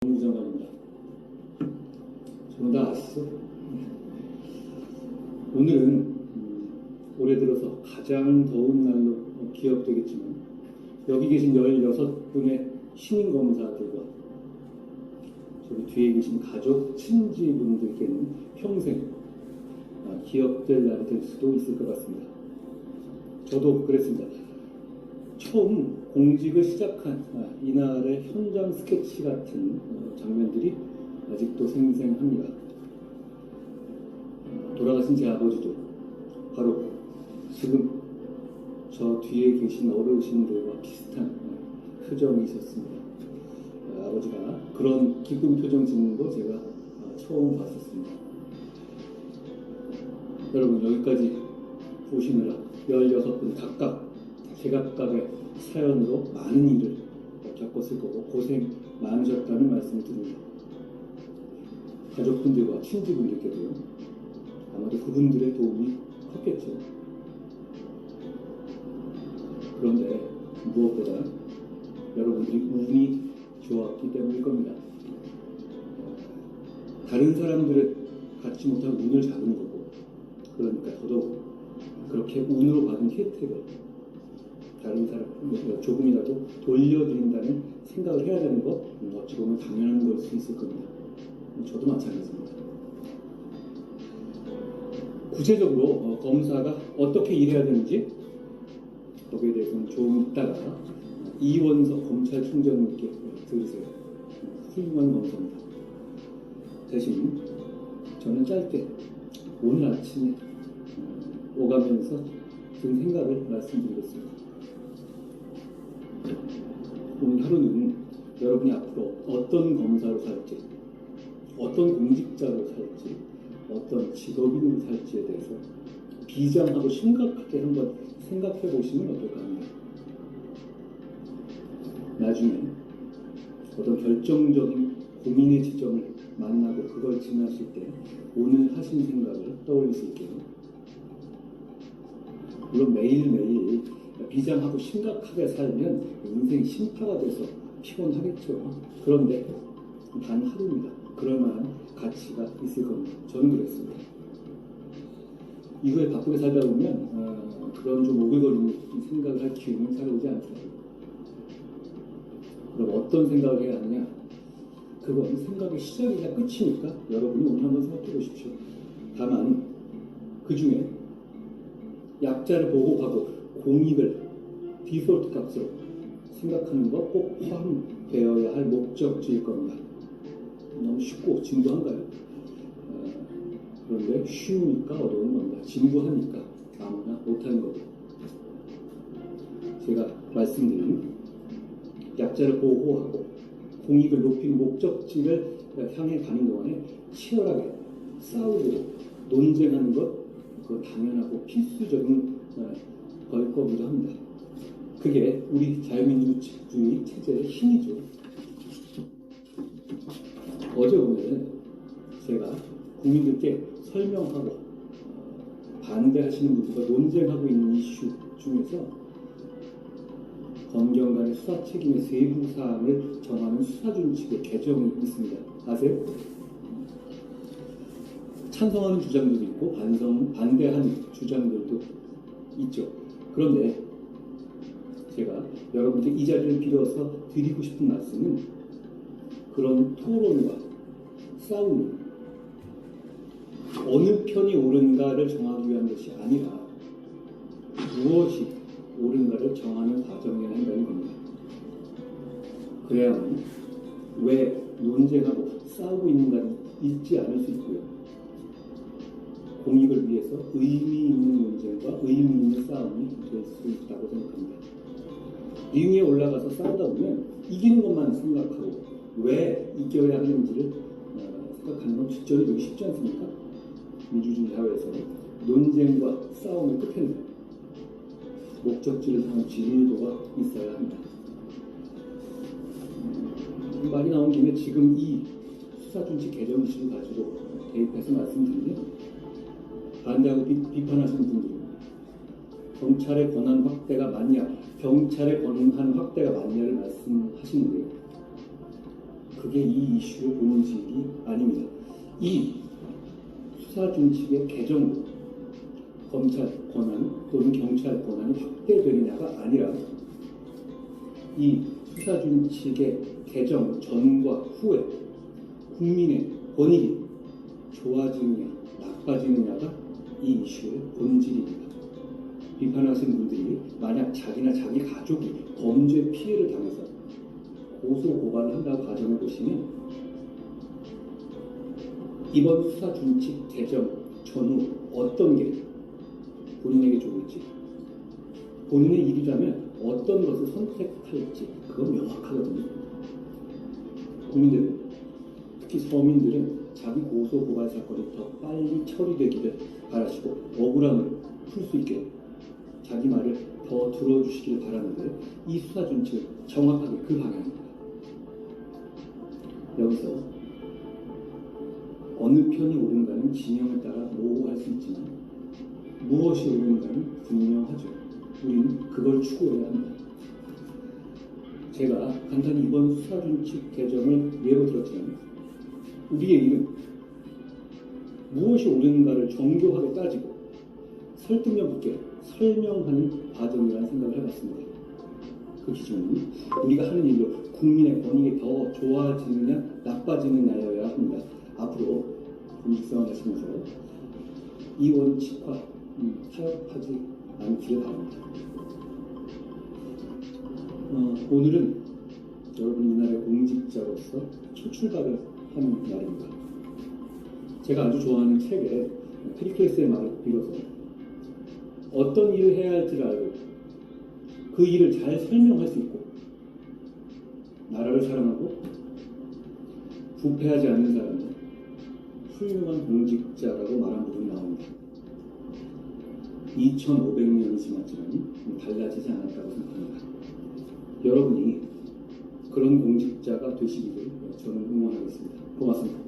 정부장관입니다. 저는 다 아시죠? 오늘은 올해 들어서 가장 더운 날로 기억되겠지만 여기 계신 16분의 신임검사들과 저기 뒤에 계신 가족, 친지분들께는 평생 기억될 날이 될 수도 있을 것 같습니다. 저도 그랬습니다. 처음 공직을 시작한 이날의 현장 스케치 같은 장면들이 아직도 생생합니다. 돌아가신 제 아버지도 바로 지금 저 뒤에 계신 어르신들과 비슷한 표정이 있었습니다. 아버지가 그런 기쁜 표정 짓는 거 제가 처음 봤었습니다. 여러분, 여기까지 오시느라 16분 각각 제각각의 사연으로 많은 일을 겪었을 거고 고생 많으셨다는 말씀을 드립니다. 가족분들과 친지분들께도요. 아마도 그분들의 도움이 컸겠죠. 그런데 무엇보다 여러분들이 운이 좋았기 때문일 겁니다. 다른 사람들은 갖지 못한 운을 잡은 거고, 그러니까 더더욱 그렇게 운으로 받은 혜택을 다른 사람 조금이라도 돌려드린다는 생각을 해야 되는 것, 어찌 보면 당연한 걸 수 있을 겁니다. 저도 마찬가지입니다. 구체적으로 검사가 어떻게 일해야 되는지 거기에 대해서는 좀 이따가 이원석 검찰총장님께 들으세요. 훌륭한 검사입니다. 대신 저는 짧게 오늘 아침에 오가면서 든 생각을 말씀드리겠습니다. 오늘 하루는 여러분이 앞으로 어떤 검사로 살지, 어떤 공직자로 살지, 어떤 직업인으로 살지에 대해서 비장하고 심각하게 한번 생각해 보시면 어떨까 합니다. 나중에 어떤 결정적인 고민의 지점을 만나고 그걸 지나실 때 오늘 하신 생각을 떠올릴 수 있게요. 물론 매일매일 비장하고 심각하게 살면 인생 심파가 돼서 피곤하겠죠. 그런데 단 하루입니다. 그럴 만한 가치가 있을 겁니다. 저는 그랬습니다. 이후에 바쁘게 살다 보면 그런 좀 오글거리는 생각을 할 기회는 잘 오지 않더라고요. 그럼 어떤 생각을 해야 하느냐? 그건 생각의 시작이자 끝이니까 여러분이 오늘 한번 생각해 보십시오. 다만 그 중에 약자를 보호하고 공익을 디폴트 값으로 생각하는 거 꼭 포함되어야 할 목적지일 겁니다. 너무 쉽고 진부한가요? 그런데 쉬우니까 어려운 겁니다. 진부하니까 아무나 못하는 거고. 제가 말씀드린 약자를 보호하고 공익을 높이는 목적지를 향해 가는 동안에 치열하게 싸우고 논쟁하는 것, 그거 당연하고 필수적인 걸 거기도 합니다. 그게 우리 자유민주주의 체제의 힘이죠. 어제 오늘 제가 국민들께 설명하고 반대하시는 분들과 논쟁하고 있는 이슈 중에서 검경 간의 수사 책임의 세부 사항을 정하는 수사준칙의 개정이 있습니다. 아세요? 찬성하는 주장들도 있고 반대하는 주장들도 있죠. 그런데 제가 여러분께 이 자리를 빌어서 드리고 싶은 말씀은 그런 토론과 싸움은 어느 편이 옳은가를 정하기 위한 것이 아니라 무엇이 옳은가를 정하는 과정이어야 한다는 겁니다. 그래야만 왜 논쟁하고 싸우고 있는가를 잊지 않을 수 있고요. 공익을 위해서 의미 있는 논쟁과 의미 있는 싸움이 될 수 있다고 생각합니다. 링 위에 올라가서 싸우다 보면 이기는 것만 생각하고 왜 이겨야 하는지를 생각하는 건 직전이 되기 쉽지 않습니까? 민주주의 사회에서 논쟁과 싸움의 끝에는 목적지를 향한 진리도가 있어야 합니다. 말이 나온 김에 지금 이 수사준칙 개정식을 가지고 대입해서 말씀드리면 반대하고 비판하시는 분들은 경찰의 권한 확대가 맞냐, 경찰의 권한 확대가 맞냐를 말씀하시는데요. 그게 이 이슈의 본질이 아닙니다. 이 수사 준칙의 개정으로 검찰 권한 또는 경찰 권한이 확대되느냐가 아니라 이 수사 준칙의 개정 전과 후에 국민의 권익이 좋아지느냐 나빠지느냐가 이 이슈의 본질입니다. 비판하시는 분들이 만약 자기나 자기 가족이 범죄 피해를 당해서 고소 고발을 한다고 가정해 보시면 이번 수사 준칙 개정 전후 어떤 게 본인에게 좋을지, 본인의 일이라면 어떤 것을 선택할지 그건 명확하거든요. 국민들은, 특히 서민들은 자기 고소 고발 사건이 더 빨리 처리되기를 바라시고 억울함을 풀 수 있게 자기 말을 더 들어주시길 바라는데 이 수사 준칙은 정확하게 그 방향입니다. 여기서 어느 편이 옳은가는 진영에 따라 모호할 수 있지만 무엇이 옳은가는 분명하죠. 우리는 그걸 추구해야 합니다. 제가 간단히 이번 수사준칙 개정을 예로 들었지만 우리의 일은 무엇이 옳은가를 정교하게 따지고 설득력 있게 설명하는 과정이라는 생각을 해봤습니다. 그 기준은 우리가 하는 일로 국민의 권익이 더 좋아지느냐 나빠지느냐여야 합니다. 앞으로 공직생활 하시면서 이 원칙과 타협하지 않기를 바랍니다. 오늘은 여러분 이날의 공직자로서 첫 출발을 하는 날입니다. 제가 아주 좋아하는 책에 페리클레스의 말을 빌어서 어떤 일을 해야 할지를 알고 그 일을 잘 설명할 수 있고 나라를 사랑하고 부패하지 않는 사람은 훌륭한 공직자라고 말한 부분이 나옵니다. 2500년이 지났지만 달라지지 않았다고 생각합니다. 여러분이 그런 공직자가 되시기를 저는 응원하겠습니다. 고맙습니다.